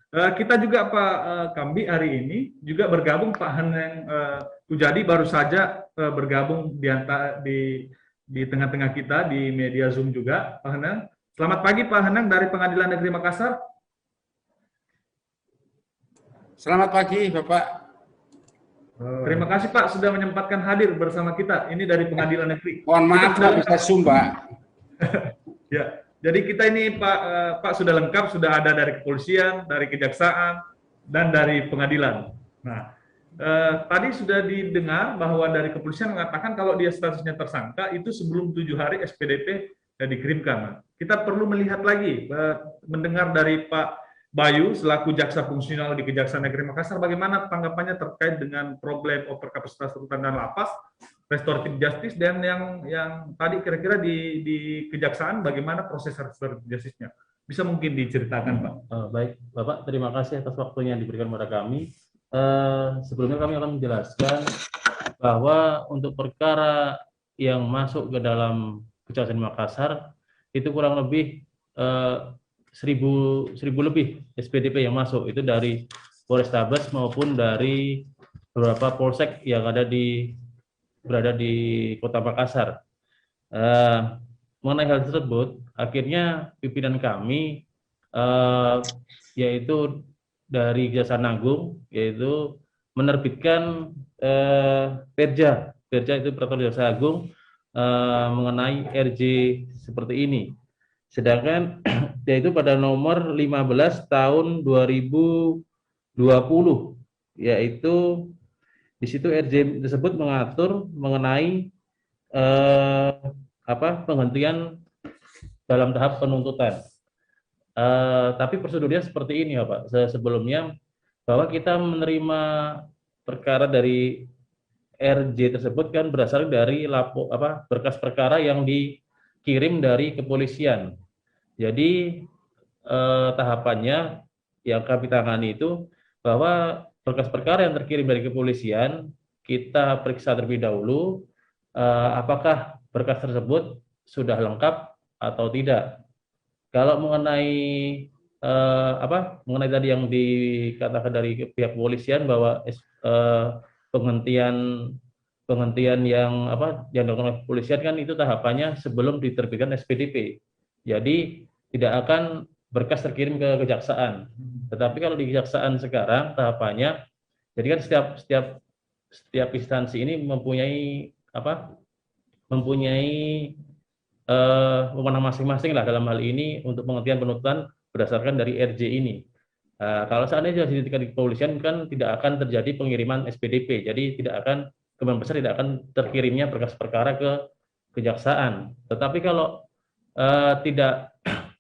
Kita juga Pak Kambi hari ini juga bergabung Pak Heneng Kujadi baru saja bergabung di tengah-tengah kita di media Zoom juga Pak Heneng. Selamat pagi Pak Heneng dari Pengadilan Negeri Makassar. Selamat pagi Bapak. Terima kasih Pak sudah menyempatkan hadir bersama kita. Ini dari Pengadilan Negeri. Mohon maaf Kita nggak bisa Zoom, Pak. Ya, jadi kita ini Pak sudah lengkap, sudah ada dari kepolisian, dari kejaksaan, dan dari pengadilan. Nah, tadi sudah didengar bahwa dari kepolisian mengatakan kalau dia statusnya tersangka itu sebelum 7 hari SPDP dikirimkan. Nah, kita perlu melihat lagi, mendengar dari Pak Bayu selaku jaksa fungsional di Kejaksaan Negeri Makassar, bagaimana tanggapannya terkait dengan problem overkapasitas rutan dan lapas, restoratif justice, dan yang tadi kira-kira di kejaksaan bagaimana proses restoratif justice-nya. Bisa mungkin diceritakan Pak? Baik Bapak, terima kasih atas waktunya yang diberikan kepada kami. Sebelumnya kami akan menjelaskan bahwa untuk perkara yang masuk ke dalam Kejaksaan Makassar itu kurang lebih 1000 lebih SPDP yang masuk, itu dari Polrestabes maupun dari beberapa polsek yang berada di Kota Makassar. Mengenai hal tersebut, akhirnya pimpinan kami yaitu dari Kejaksaan Agung yaitu menerbitkan Perja itu Peraturan Jaksa Agung mengenai RJ seperti ini. Sedangkan yaitu pada nomor 15 tahun 2020, yaitu di situ RJ tersebut mengatur mengenai penghentian dalam tahap penuntutan. Tapi prosedurnya seperti ini ya Pak. Sebelumnya bahwa kita menerima perkara dari RJ tersebut kan berasal dari berkas perkara yang dikirim dari kepolisian. Jadi tahapannya yang kami tangani itu bahwa berkas perkara yang terkirim dari kepolisian kita periksa terlebih dahulu apakah berkas tersebut sudah lengkap atau tidak. Kalau mengenai tadi yang dikatakan dari pihak kepolisian bahwa penghentian yang dilakukan oleh kepolisian kan itu tahapannya sebelum diterbitkan SPDP. Jadi tidak akan berkas terkirim ke kejaksaan. Tetapi kalau di kejaksaan sekarang tahapannya, jadi kan setiap instansi ini mempunyai wewenang masing-masing lah dalam hal ini untuk pengertian penuntutan berdasarkan dari RJ ini. Kalau seandainya di tingkat kepolisian kan tidak akan terjadi pengiriman SPDP, jadi kemungkinan besar tidak akan terkirimnya berkas perkara ke kejaksaan. Tetapi kalau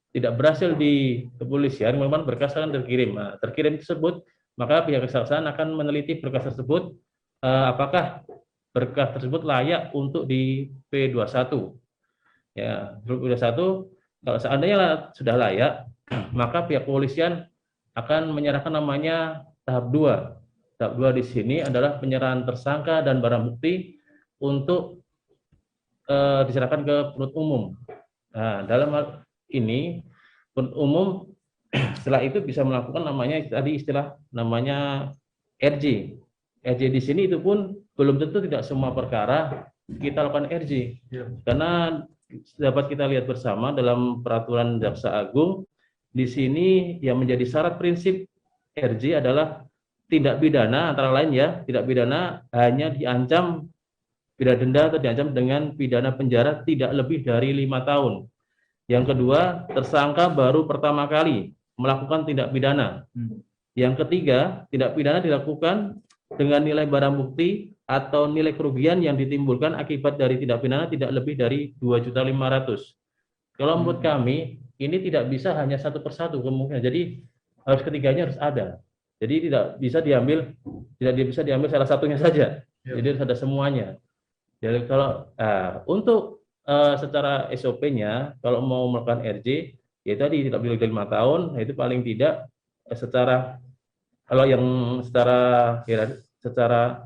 tidak berhasil di kepolisian, memang berkas akan terkirim. Terkirim tersebut, maka pihak kejaksaan akan meneliti berkas tersebut, apakah berkas tersebut layak untuk di P21. Ya, P21 kalau seandainya sudah layak, maka pihak kepolisian akan menyerahkan namanya tahap 2. Tahap 2 di sini adalah penyerahan tersangka dan barang bukti untuk diserahkan ke penuntut umum. Nah, dalam hal ini penuntut umum setelah itu bisa melakukan namanya tadi istilah namanya RJ. RJ di sini itu pun belum tentu tidak semua perkara kita lakukan RJ. Karena dapat kita lihat bersama dalam peraturan Jaksa Agung di sini yang menjadi syarat prinsip RJ adalah tindak pidana antara lain ya, tindak pidana hanya diancam pidana denda atau diancam dengan pidana penjara tidak lebih dari 5 tahun. Yang kedua, tersangka baru pertama kali melakukan tindak pidana. Yang ketiga, tindak pidana dilakukan dengan nilai barang bukti atau nilai kerugian yang ditimbulkan akibat dari tindak pidana tidak lebih dari 2.500.000. Kalau menurut kami, ini tidak bisa hanya satu persatu kemungkinan. Jadi harus ketiganya harus ada. Jadi tidak bisa diambil salah satunya saja. Jadi harus ada semuanya. Jadi kalau untuk secara SOP-nya kalau mau melakukan RJ ya tadi tidak lebih dari 5 tahun, itu paling tidak kalau yang secara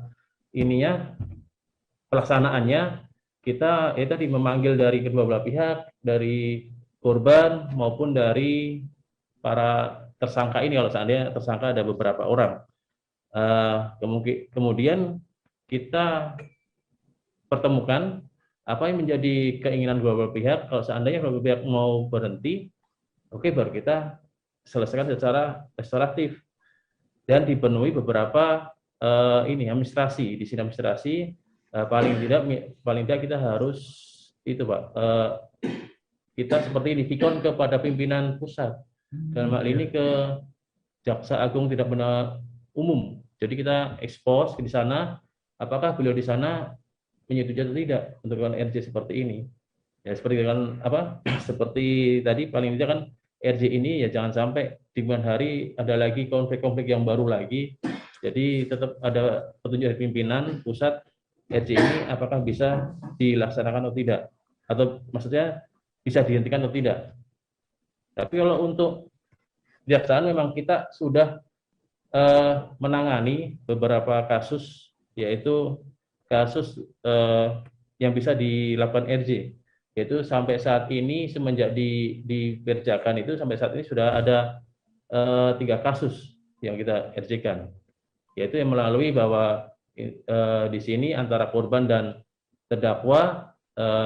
ininya pelaksanaannya kita tadi memanggil dari kedua belah pihak, dari korban maupun dari para tersangka ini, kalau seandainya tersangka ada beberapa orang. Kemudian kita pertemukan apa yang menjadi keinginan dua belah pihak. Kalau seandainya dua belah pihak mau berhenti, oke, baru kita selesaikan secara restoratif dan dipenuhi beberapa administrasi. Di sini administrasi paling tidak kita harus itu, Pak, kita seperti ini dikon kepada pimpinan pusat, dalam hal ini ke Jaksa Agung Tindak Pidana Umum. Jadi kita ekspos di sana, apakah beliau di sana menyetujui atau tidak untuk RJ seperti ini. Ya seperti kan seperti tadi paling tidak kan RJ ini ya jangan sampai di kemudian hari ada lagi konflik-konflik yang baru lagi. Jadi tetap ada petunjuk dari pimpinan pusat, RJ ini apakah bisa dilaksanakan atau tidak, atau maksudnya bisa dihentikan atau tidak. Tapi kalau untuk kejaksaan memang kita sudah menangani beberapa kasus, yaitu kasus yang bisa dilakukan RJ, yaitu sampai saat ini semenjak dikerjakan itu sampai saat ini sudah ada 3 kasus yang kita RJ-kan, yaitu yang melalui bahwa di sini antara korban dan terdakwa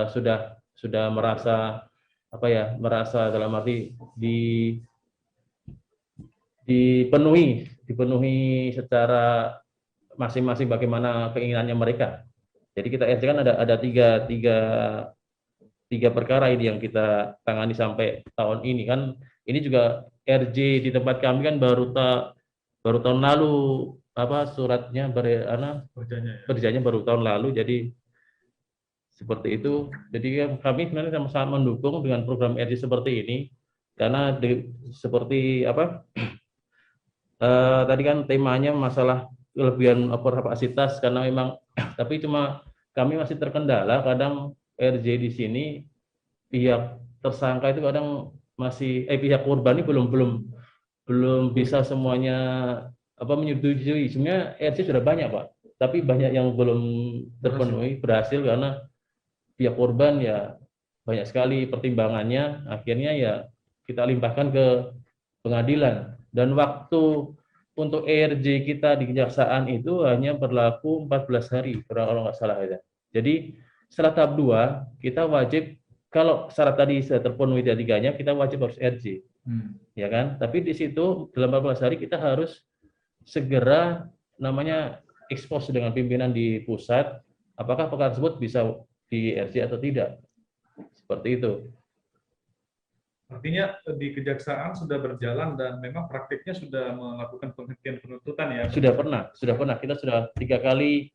sudah merasa merasa dalam arti dipenuhi secara masing-masing bagaimana keinginannya mereka. Jadi kita RJ kan ada tiga perkara ini yang kita tangani sampai tahun ini kan. Ini juga RJ di tempat kami kan baru tahun lalu suratnya berjanya baru tahun lalu. Jadi seperti itu. Jadi kami sebenarnya sama-sama mendukung dengan program RJ seperti ini karena seperti tadi kan temanya masalah kelebihan kapasitas, karena memang tapi cuma kami masih terkendala kadang RJ di sini pihak tersangka itu kadang masih pihak korban ini belum bisa semuanya menyetujui. Sebenarnya RJ sudah banyak, Pak, tapi banyak yang belum terpenuhi berhasil karena pihak korban ya banyak sekali pertimbangannya, akhirnya ya kita limpahkan ke pengadilan. Dan waktu untuk ERJ kita di kejaksaan itu hanya berlaku 14 hari, kalau nggak salah ya. Jadi setelah tahap 2, kita wajib, kalau syarat tadi sudah terpenuhi tiganya, kita wajib harus RJ. Ya kan? Tapi di situ dalam 14 hari kita harus segera ekspos dengan pimpinan di pusat, apakah perkara tersebut bisa di RJ atau tidak. Seperti itu. Artinya di kejaksaan sudah berjalan dan memang praktiknya sudah melakukan penghentian penuntutan ya? Sudah pernah. Kita sudah 3 kali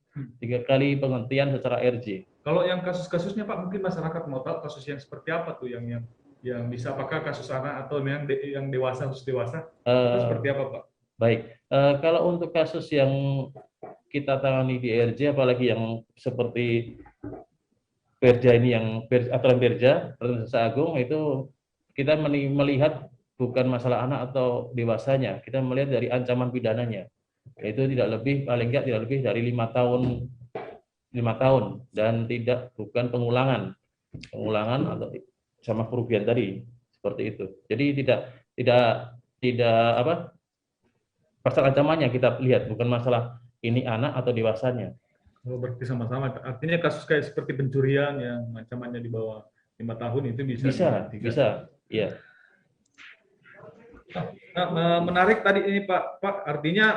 penghentian secara RJ. Kalau yang kasus-kasusnya, Pak, mungkin masyarakat mau tahu kasus yang seperti apa tuh yang bisa, apakah kasus anak atau yang dewasa, khusus dewasa? Itu seperti apa, Pak? Baik. Kalau untuk kasus yang kita tangani di RJ, apalagi yang seperti Perja ini, yang aturan Perja, Peraturan Jaksa Agung, itu kita melihat bukan masalah anak atau dewasanya, kita melihat dari ancaman pidananya, yaitu paling tidak tidak lebih dari 5 tahun dan bukan pengulangan atau sama kerugian tadi, seperti itu. Jadi tidak pasal ancamannya kita lihat, bukan masalah ini anak atau dewasanya. Oh, berarti sama-sama. Artinya kasus kayak seperti pencurian yang ancamannya di bawah 5 tahun itu bisa. Iya. Nah, menarik tadi ini Pak. Artinya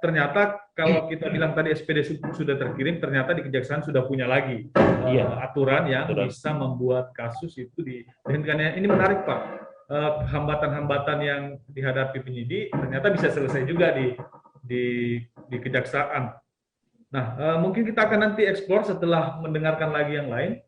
ternyata kalau kita bilang tadi SPD sudah terkirim, ternyata di kejaksaan sudah punya lagi aturan yang bisa membuat kasus itu dihentikan. Ini menarik, Pak. Hambatan-hambatan yang dihadapi penyidik ternyata bisa selesai juga di kejaksaan. Nah, mungkin kita akan nanti eksplor setelah mendengarkan lagi yang lain.